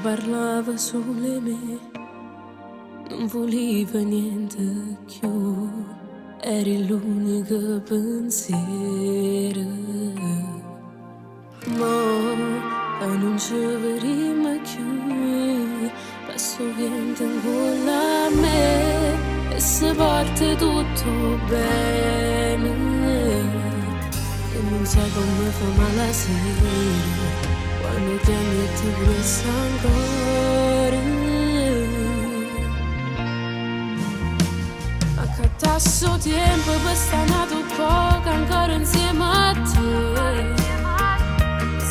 parlava solo me, non voleva niente più, eri l'unico pensiero. Ma non ci vedremo più, passo vento ancora a me e se parte tutto bene. E non sai come fa male la sera quando chiami e ti penso ancora. Accattasso tempo per stare nato poco ancora insieme a te.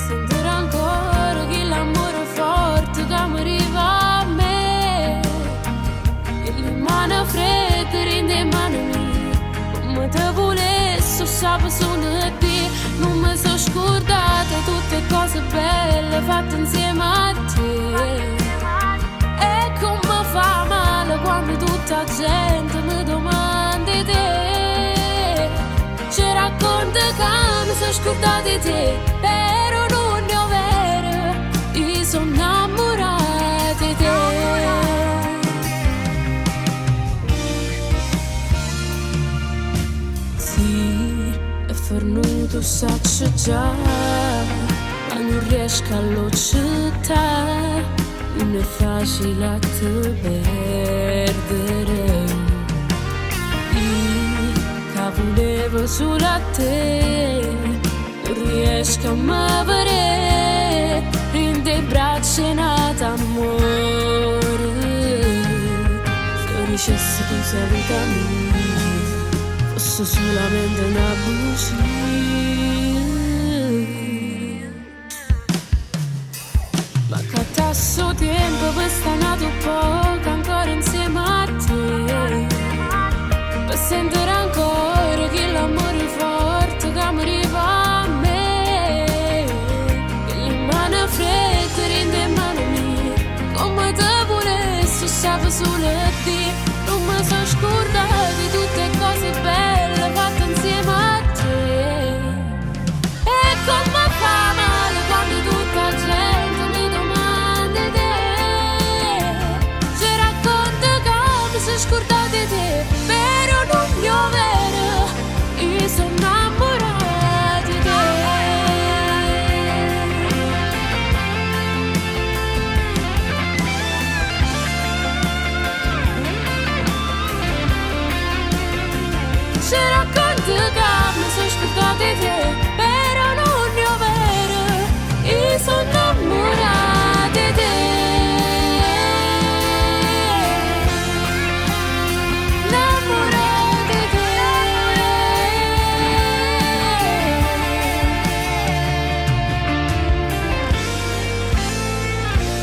Sentire ancora che l'amore forte che mi arriva a me. E le mani fredde rende mani mie, come te volessi sape solo te. Non mi sono scordata tutte cose belle fatte insieme a te. E come fa male quando tutta gente mi domanda di te. Ci racconta che mi sono scordata di te, però non è vero, io sono innamorata di te. Sì, è fornuto saccio già, ma non riesco all'occittà. Non è facile a te perdere. Io che volevo solo a te, non riesco a muovere in dei braccia nata amore. Se dicessi tu sei vita mia, fosse solamente una bugia. Ma cattasso tempo per stare nato poco ancora insieme a te. Per sentire ancora che l'amore forte che mi arriva a me. E le mani fredde rende mani mie, come te volessi sape solo te. Non mi sono scordata di tutte cose belle fatte insieme a te. E come fa male quando tutta gente mi domanda di te. Ci racconta che mi sono scordata di te, però non è vero, io sono innamorata di te. Ci racconta che mi sono scordata di te, però non è vero, io sono innamorata di te. Innamorata di te.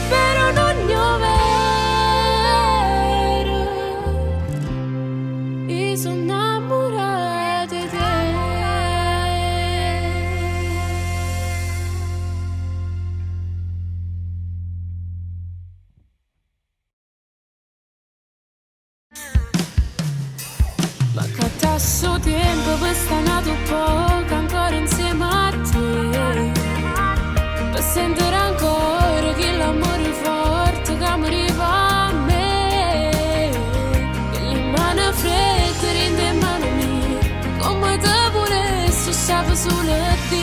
Però non è vero, io sono innamorata di te. Ma cattasso tempo per stare nato poco ancora insieme a te. Per sentire ancora che l'amore forte che mi arriva a me. E le mani fredde rende mani mie, come te volessi sape solo te.